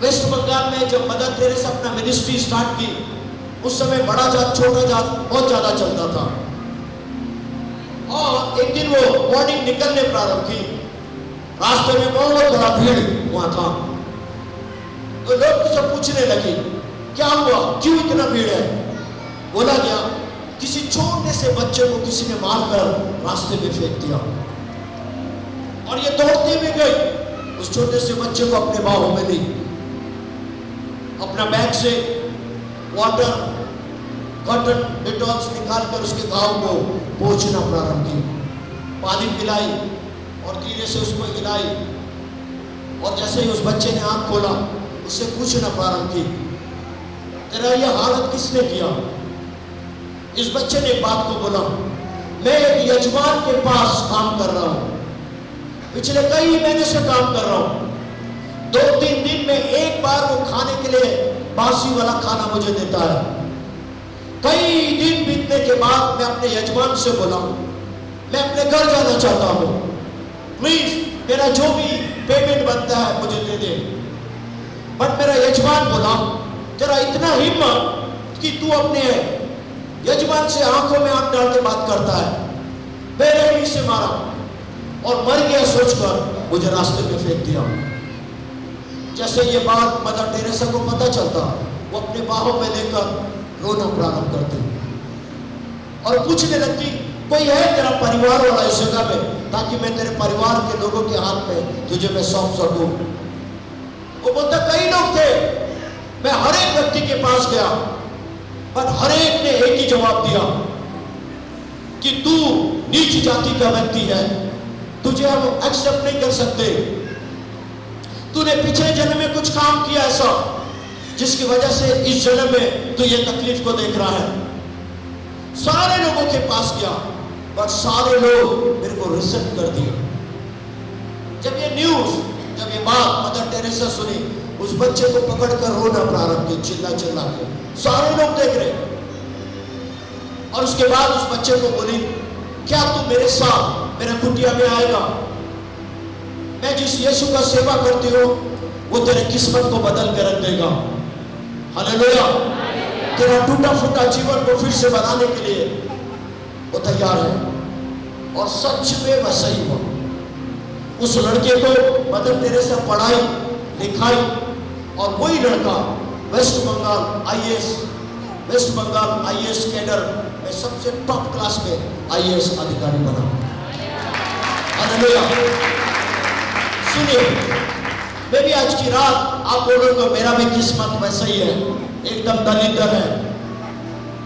वेस्ट बंगाल में जब मदर टेरेसा अपना मिनिस्ट्री स्टार्ट की, उस समय बड़ा जात छोटा जात बहुत ज्यादा चलता था और एक दिन वो मॉर्निंग निकलने प्रारंभ की, रास्ते में बहुत बड़ा भीड़ हुआ था, तो लोग मुझसे पूछने लगे क्या हुआ, क्यों इतना भीड़ है। बोला गया किसी छोटे से बच्चे को किसी ने मारकर रास्ते में फेंक दिया और ये दौड़ती भी गई, उस छोटे से बच्चे को अपने बाहों में ली, अपना बैग से वाटर, कॉटन, डिटॉल्स निकालकर उसके घाव को पोंछना प्रारंभ की, पानी पिलाई और धीरे से उसको हिलाई और जैसे ही उस बच्चे ने आंख खोला उससे पूछना प्रारंभ की तेरा यह हालत किसने किया। इस बच्चे ने एक बात को बोला, मैं एक यजमान के पास काम कर रहा हूं, पिछले कई महीने से काम कर रहा हूं, 2-3 दिन में एक बार वो खाने के लिए बासी वाला खाना मुझे देता है। कई दिन बीतने के बाद मैं अपने यजमान से बोला मैं अपने घर जाना चाहता हूं, प्लीज मेरा जो भी पेमेंट बनता है मुझे दे दे। बट मेरा यजमान बोला तेरा इतना हिम्मत कि तू अपने यजमान से आंखों में आंख डाल के बात करता है। बेरहमी से मारा और मर गया सोचकर मुझे रास्ते में फेंक दिया। जैसे ये बात मदर टेरेसा को पता चलता, वो अपने बाहों में लेकर रोना प्रारंभ करती और पूछने लगती कोई है तेरा परिवार वाला इस जगह में, ताकि मैं तेरे परिवार के लोगों के हाथ में तुझे मैं सौंप सकूं। वो बोलता कई लोग थे, मैं हर एक व्यक्ति के पास गया, पर हर एक ने एक ही जवाब दिया कि तू नीच जाति का व्यक्ति है, तुझे हम एक्सेप्ट नहीं कर सकते। तूने पिछले जन्म में कुछ काम किया ऐसा जिसकी वजह से इस जन्म में तू ये तकलीफ को देख रहा है। सारे लोगों के पास गया, पर सारे लोग मेरे को रिजेक्ट कर दिए। जब ये न्यूज, जब ये बात मदर टेरेसा सुनी, उस बच्चे को पकड़कर रोना प्रारंभ किया, चिल्ला चिल्ला के। सारे लोग देख रहे और उसके बाद उस बच्चे को बोली क्या तू मेरे साथ मेरे कुटिया में आएगा? मैं जिस यीशु का सेवा करती हूँ वो तेरे किस्मत को बदल के रख देगा। हालेलुया। तेरा टूटा फूटा जीवन को फिर से बनाने के लिए वो तैयार है। और सच में वैसा ही हुआ। उस लड़के को मदर टेरेसा पढ़ाई लिखाई और वही लड़का वेस्ट बंगाल आईएएस कैडर में सबसे टॉप क्लास में आईएएस अधिकारी बना। हालेलुया। सुनिए, मैं भी आज की रात आप बोलोगे मेरा भी किस्मत वैसा ही है, एकदम दलिदर है,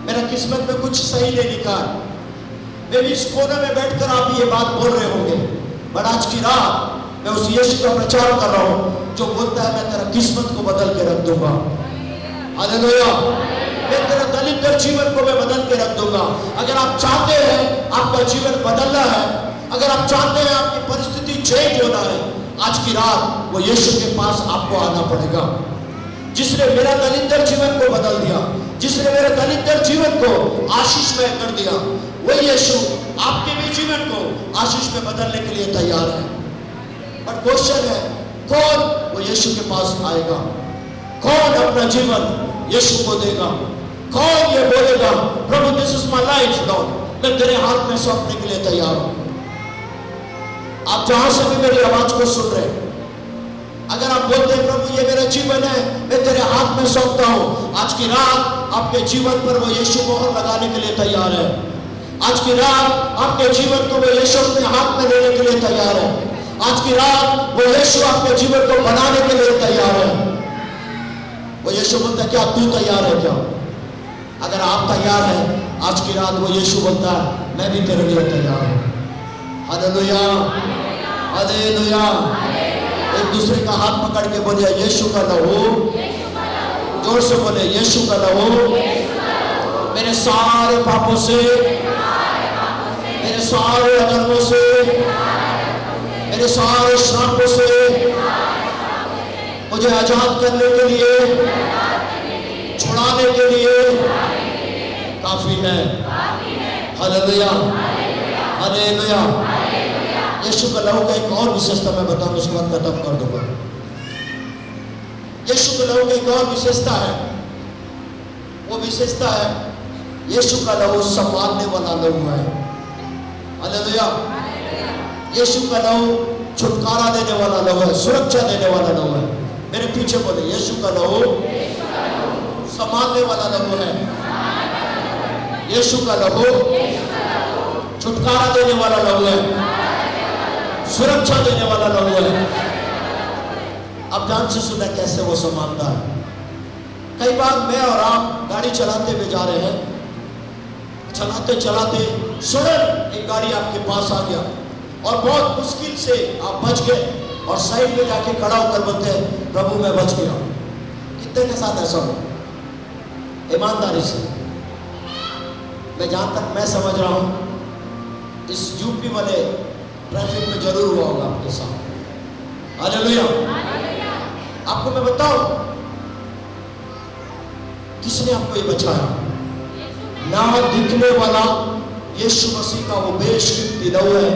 मेरा किस्मत में कुछ सही नहीं लिखा है। मैं भी इस कोने में बैठकर आप ये बात बोल रहे होंगे, पर आज की रात मैं उस यीशु का प्रचार कर रहा हूं जो बोलता है मैं तेरा किस्मत को बदल के रख दूंगा। हालेलुया। मैं तेरा दलिदर जीवन को मैं बदल के रख दूंगा। अगर आप चाहते हैं आपका जीवन बदलना है, अगर आप चाहते हैं आपकी परिस्थिति चेंज होना है, आज की रात वो यीशु के पास आपको आना पड़ेगा, जिसने मेरा दलिदर जीवन को बदल दिया, जिसने मेरे दलिदर जीवन को आशीषमय कर दिया। वही यीशु आपके भी जीवन को आशीष में बदलने के लिए तैयार है। बट क्वेश्चन है कौन वो यीशु के पास आएगा? कौन अपना जीवन यीशु को देगा? कौन ये बोलेगा प्रभु this is my life lord, मैं तेरे हाथ में सौंपने के लिए तैयार हूं। आप जहां से भी मेरी आवाज को सुन रहे हैं, अगर आप बोलते हैं प्रभु ये मेरा जीवन है, मैं तेरे हाथ में सौंपता हूं, आज की रात आपके जीवन पर वो यीशु मोहर लगाने के लिए तैयार है। आज की रात आपके जीवन को वो यीशु अपने हाथ में लेने के लिए तैयार है। आज की रात वो यीशु आपके जीवन को बनाने के लिए तैयार है। वो यीशु बोलता है क्या तू तैयार है क्या? अगर आप तैयार हैं, आज की रात वो यीशु बोलता है मैं भी तेरे लिए तैयार हूं। Hallelujah, hallelujah. एक दूसरे का हाथ पकड़ के बोलिए यीशु का लहू, जोर से बोले यीशु का लहू मेरे सारे पापों से, मेरे सारे अधर्मों से, मेरे सारे श्रापों से मुझे आजाद करने के लिए, छुड़ाने के लिए काफी है। Hallelujah, hallelujah. यीशु का लहू का एक और विशेषता मैं बताऊं, उसके बाद खत्म कर दूंगा। यीशु के लहू की एक और विशेषता है, वो विशेषता है यीशु का लहू संभालने वाला लहू है। हालेलुया। यीशु का लहू छुटकारा देने वाला लहू है, सुरक्षा देने वाला लहू है। मेरे पीछे बोले यीशु का लहू संभालने वाला लहू है। यीशु का लहू छुटकारा देने वाला लहू है, सुरक्षा देने वाला लहू है। अब ध्यान से सुना कैसे वो संभालता है। कई बार मैं और आप गाड़ी चलाते हुए जा रहे हैं, चलाते चलाते सडन एक गाड़ी आपके पास आ गया और बहुत मुश्किल से आप बच गए और साइड में जाके खड़ा होकर बोलते हैं प्रभु मैं बच गया। कितने के साथ ऐसा हो? ईमानदारी से, मैं जहां तक मैं समझ रहा हूं इस यूपी वाले ट्रैफिक में जरूर हुआ होगा आपके साथ। हालेलुया। आपको मैं बताऊं किसने आपको ये बचाया? ना दिखने वाला यीशु मसीह का वो बेशकीमती लहू है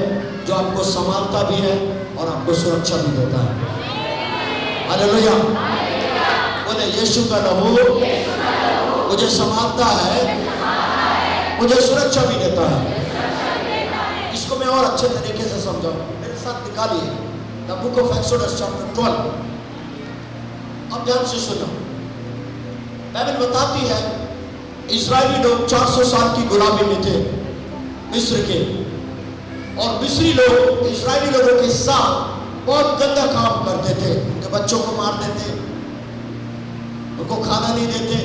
जो आपको संभालता भी है और आपको सुरक्षा भी देता है। हालेलुया। बोले यीशु का लहू मुझे संभालता है, मुझे सुरक्षा भी देता है। इसको मैं और अच्छे तरीके से समझाऊं, मेरे साथ निकालिए the book of exodus chapter 12। अब ध्यान से सुनो। बाइबल बताती है इजरायली लोग 400 साल की गुलामी में थे मिस्र के, और मिस्री लोग इजरायली लोगों के साथ बहुत गंदा काम करते थे। उनके बच्चों को मार देते, उनको खाना नहीं देते,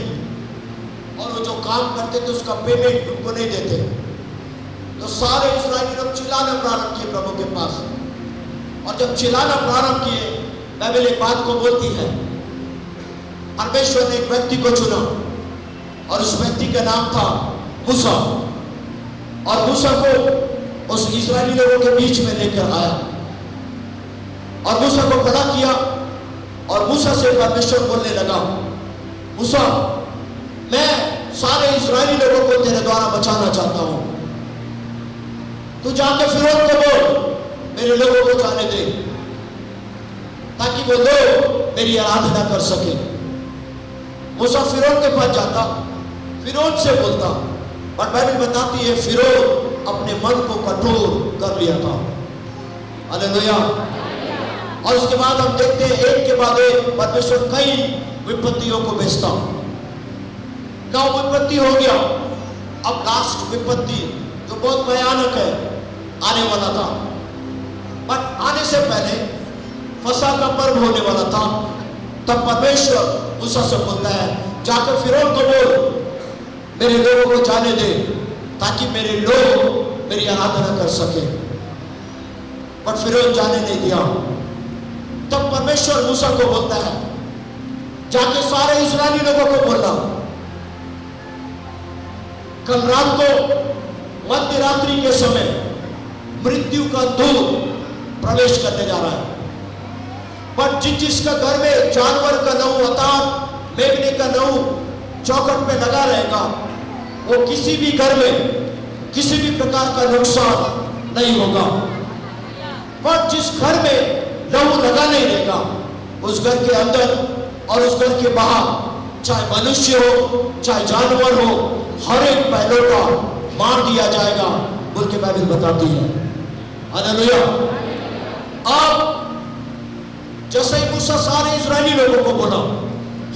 और वो जो काम करते थे उसका पेमेंट उनको नहीं देते। तो सारे इजरायली लोग चिल्लाना प्रारंभ किए प्रभु के पास, और जब चिल्लाना प्रारंभ किए, बाइबल एक बात को बोलती है, परमेश्वर ने एक व्यक्ति को चुना, और उस व्यक्ति का नाम था मूसा। और मूसा को उस इजरायली लोगों के बीच में लेकर आया, और मूसा को खड़ा किया, और मूसा से परमेश्वर बोलने लगा, मूसा, मैं सारे इजरायली लोगों को तेरे द्वारा बचाना चाहता हूं। तू जाके फिरौन को बोल मेरे लोगों को जाने दे, ताकि वो लोग मेरी आराधना कर सके। मूसा फिरौन के पास जाता, फिरौन से बोलता, पर बाइबल बताती है फिरौन अपने मन को कठोर कर लिया था। हालेलुया। और उसके बाद हम देखते हैं एक के बाद एक परमेश्वर कई विपत्तियों को भेजता। 9 विपत्ति हो गया, अब लास्ट विपत्ति जो बहुत भयानक है आने वाला था। बट आने से पहले फसह का पर्व होने वाला था। तब परमेश्वर मूसा से बोलता है, जाकर फिरौन को बोल मेरे लोगों को जाने दे, ताकि मेरे लोग मेरी आराधना कर सके। बट फिरौन जाने नहीं दिया। तब परमेश्वर मूसा को बोलता है, जाके सारे इस्राएली लोगों को बोलना, कल रात को मध्य रात्रि के समय मृत्यु का दूत प्रवेश करने जा रहा है। पर जिसका घर में जानवर का नऊ अर्थात मेमने का नऊ चौखट पे लगा रहेगा, वो किसी भी घर में किसी भी प्रकार का नुकसान नहीं होगा। पर जिस घर में लहू लगा नहीं रहेगा, उस घर के अंदर और उस घर के बाहर, चाहे मनुष्य हो चाहे जानवर हो, हर एक पहलू का मार दिया जाएगा बोल के बाइबल बताती है। हालेलुया। अब जैसे ही मूसा सारे इजरायली लोगों को बोला,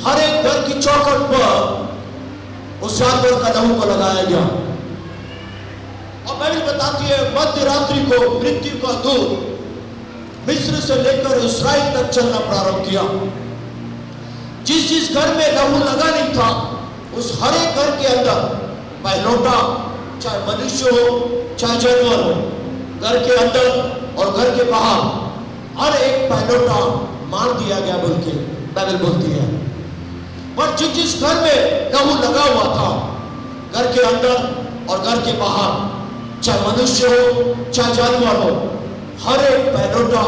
हर एक घर की चौखट पर उस जानवर का लहू को लगाया गया। और बाइबल बताती है मध्य रात्रि को मृत्यु का दूत मिस्र से लेकर इस्राएल तक चलना प्रारंभ किया। जिस घर में लहू लगा नहीं था, उस हर एक घर के अंदर पहलौठा, चाहे मनुष्य हो चाहे जानवर हो, घर के अंदर और घर के बाहर हर एक पहलौठा मार दिया गया बोल के बाइबल बोलती है। पर जिस घर में लहू लगा हुआ था, घर के अंदर और घर के बाहर, चाहे मनुष्य हो चाहे जानवर हो, हर एक पहलौठा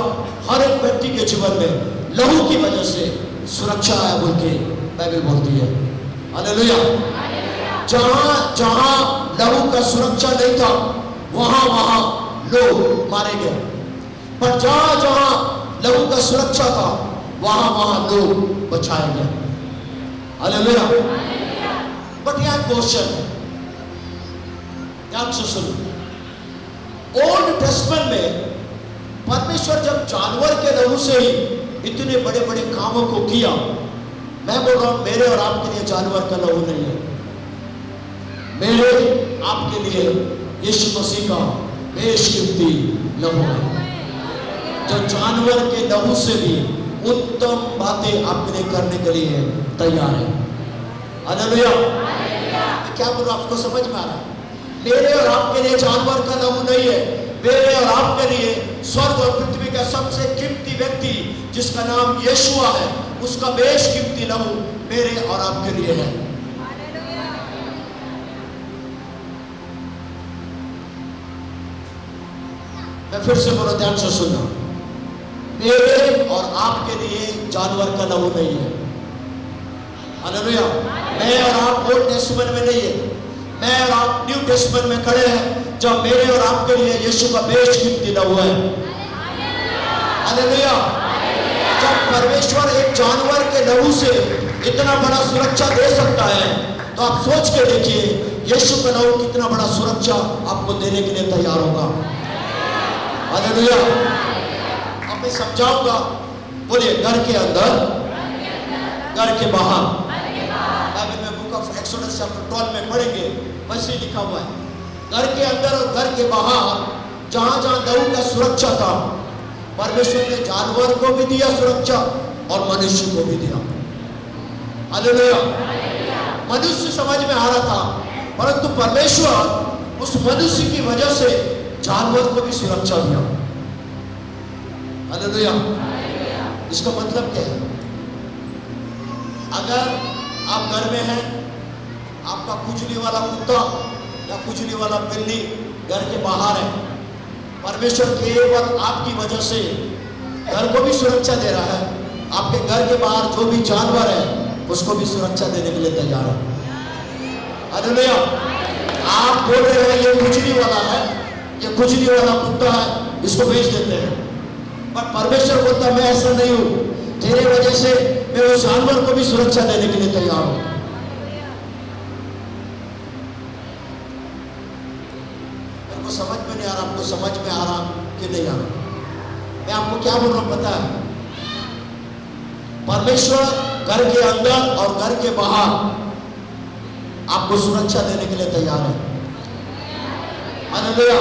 हर एक व्यक्ति के जीवन में लहू की वजह से सुरक्षा है बोल के बाइबल बोलती है। हालेलुया। जहां जहां लहू का सुरक्षा नहीं था, वहां वहां लोग मारे गए। पर जहां जहां लहू का सुरक्षा था, वहां वहां लोग बचाए गए। हालेलुया। बट यह क्वेश्चन है, ध्यान से सुनो। ओल्ड टेस्टमेंट में परमेश्वर जब जानवर के लहू से ही इतने बड़े बड़े कामों को किया, मैं बोल रहा हूं मेरे और आपके लिए जानवर का लहू नहीं है। मेरे आपके लिए यीशु मसीह का बेशकीमती लहू है, जो जानवर के लहू से भी उत्तम बातें आपके लिए करने के लिए तैयार है। हालेलुया। क्या बोल रहा हूं, आपको समझ में आ रहा है? मेरे और आपके लिए जानवर का लहू नहीं है, मेरे और आपके लिए स्वर्ग और पृथ्वी का सबसे कीमती व्यक्ति जिसका नाम यीशुआ है, उसका बेशकीमती लहू मेरे और आपके लिए है। मैं फिर से बोलो, ध्यान से सुनना। मेरे और आपके लिए जानवर का लहू नहीं है। हालेलुया। मैं और आप ओल्ड टेस्टमेंट में नहीं है, मैं और आप न्यू टेस्टमेंट में खड़े हैं, जब मेरे और आपके लिए यीशु का बेशकीमती लहू है। हालेलुया। जब परमेश्वर एक जानवर के लहू से इतना बड़ा सुरक्षा दे सकता है, तो आप सोच के देखिए यीशु का लहू कितना बड़ा सुरक्षा आपको देने के लिए तैयार होगा। हालेलुया। अब मैं समझाऊंगा, बोलिए घर के अंदर, घर के बाहर। बाइबल में बुक ऑफ एक्सोडस चैप्टर 12 में पढ़ेंगे, वैसे लिखा हुआ है घर के अंदर और घर के बाहर जहां जहां लहू का सुरक्षा था, परमेश्वर ने जानवर को भी दिया सुरक्षा और मनुष्य को भी दिया। हालेलुया। मनुष्य समझ में आ रहा था, परंतु परमेश्वर उस मनुष्य की वजह से जानवर को भी सुरक्षा दिया। हालेलुया। इसका मतलब क्या है? अगर आप घर में हैं, आपका खुजली वाला कुत्ता या खुजली वाला बिल्ली घर के बाहर है, परमेश्वर केवल आपकी वजह से घर को भी सुरक्षा दे रहा है। आपके घर के बाहर जो भी जानवर है उसको भी सुरक्षा देने के लिए तैयार है। हालेलुया। आप बोल रहे हैं ये खुजली वाला है, ये खुजली वाला कुत्ता है, इसको बेच देते हैं, पर परमेश्वर बोलता मैं ऐसा नहीं हूं, तेरे वजह से मैं उस जानवर को भी सुरक्षा देने के लिए तैयार हूं। मेरे को समझ में नहीं आ रहा, आपको समझ में आ रहा कि नहीं आ रहा? मैं आपको क्या बोल रहा हूं पता है? परमेश्वर घर के अंदर और घर के बाहर आपको सुरक्षा देने के लिए तैयार है। हालेलुया।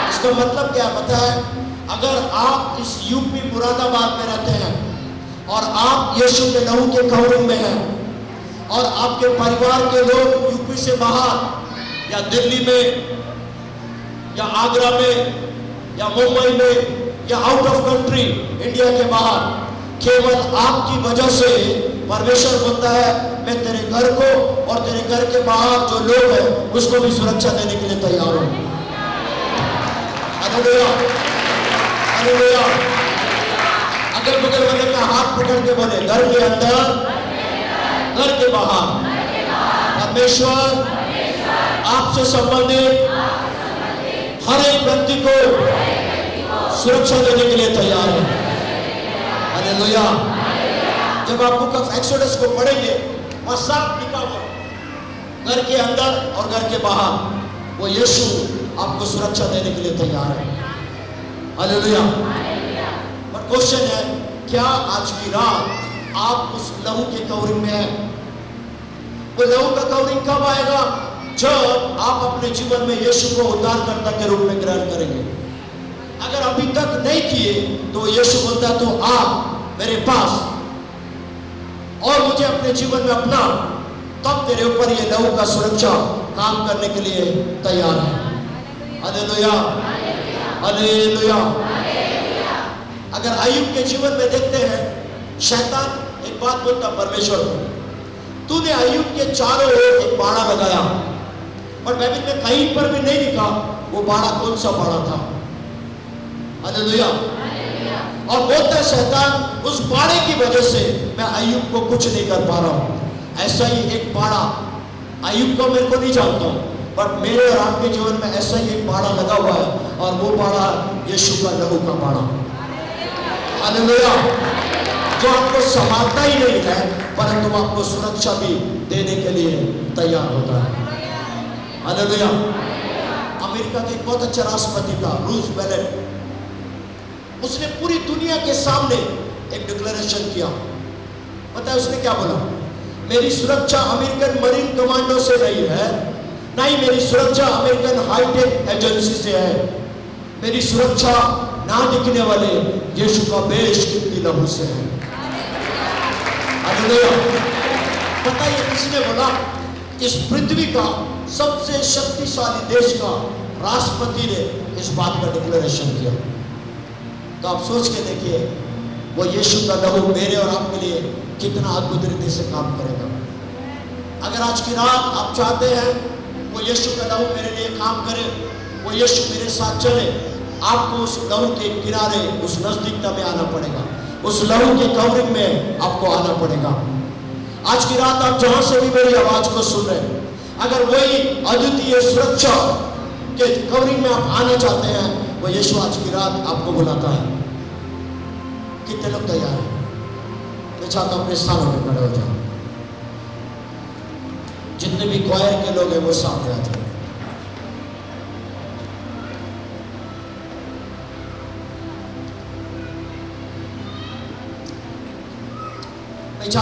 इसका मतलब क्या पता है? अगर आप इस यूपी मुरादाबाद में रहते हैं और आप यीशु के लहू के कवरिंग में हैं, और आपके परिवार के लोग यूपी से बाहर या दिल्ली में या आगरा में या मुंबई में या आउट ऑफ कंट्री इंडिया के बाहर, केवल आपकी वजह से परमेश्वर बोलता है मैं तेरे घर को और तेरे घर के बाहर जो लोग हैं उसको भी सुरक्षा देने के लिए तैयार हूं। हालेलुया। हालेलुया। अगल बगल वाले का हाथ पकड़ के बोले घर के अंदर, घर के बाहर परमेश्वर आपसे संबंधित हर एक व्यक्ति को सुरक्षा देने के लिए तैयार है। हालेलुया। जब आप बुक ऑफ एक्सोडस को पढ़ेंगे और साफ लिखा हुआ घर के अंदर और घर के बाहर, वो यीशु आपको सुरक्षा देने के लिए तैयार है। हालेलुया। पर क्वेश्चन है, क्या आज की रात आप उस लहू के कवरिंग में हैं? वो लहू का कवरिंग कब आएगा? जब आप अपने जीवन में यीशु को उद्धारकर्ता के रूप में ग्रहण करेंगे। अगर अभी तक नहीं किए तो यीशु बोलता तो आ मेरे पास और मुझे अपने जीवन में अपना, तब तेरे ऊपर ये लहू का सुरक्षा काम करने के लिए तैयार है। हालेलुया। हालेलुया। अगर अय्यूब के जीवन में देखते हैं, शैतान एक बात बोलता परमेश्वर को, तूने अय्यूब के चारों ओर एक बाड़ा लगाया, पर बाइबल में कहीं पर भी नहीं लिखा वो बाड़ा कौन सा बाड़ा था। हालेलुया। और बोलता है शैतान उस बाड़े की वजह से मैं अय्यूब को कुछ नहीं कर पा रहा हूं। ऐसा ही एक बाड़ा, अय्यूब को मेरे को नहीं जानता हूं, बट मेरे और आपके जीवन में ऐसा ही एक बाड़ा लगा हुआ है, और वो बाड़ा यीशु का लहू का बाड़ा। हालेलुया। जो आपको संभालता ही नहीं है, परंतु आपको सुरक्षा भी देने के लिए तैयार होता है। हालेलुया। अमेरिका के एक बहुत अच्छा राष्ट्रपति था रूजवेल्ट, उसने पूरी दुनिया के सामने एक डिक्लेरेशन किया। पता है उसने क्या बोला? मेरी सुरक्षा अमेरिकन मरीन कमांडो से नहीं है, ना ही मेरी सुरक्षा अमेरिकन हाईटेक एजेंसी से है, मेरी सुरक्षा ना दिखने वाले यीशु का बेशकीमती लहू से है। हालेलुया। पता है ये किसने बोला? इस पृथ्वी का सबसे शक्तिशाली देश का राष्ट्रपति ने इस बात का डिक्लेरेशन किया। तो आप सोच के देखिए वो यीशु का लहू मेरे और आपके लिए कितना अद्भुत रीति से काम करेगा। अगर आज की रात आप चाहते हैं वो यीशु का लहू मेरे लिए काम करे, वो यीशु मेरे साथ चले, आपको उस लहू के किनारे, उस नजदीकता में आना पड़ेगा, उस लहू के कवरिंग में आपको आना पड़ेगा। आज की रात आप जहां से भी मेरी आवाज को सुन रहे हैं, अगर वही अद्वितीय सुरक्षा के कवरिंग में आप आना चाहते हैं, वो यीशु आज की रात आपको बुलाता है। कितने लोग तैयार हैं? मैं चाहता हूं अपने स्थानों में खड़े हो जाओ। जितने भी क्वायर के लोग हैं वो सामने आ जाओ।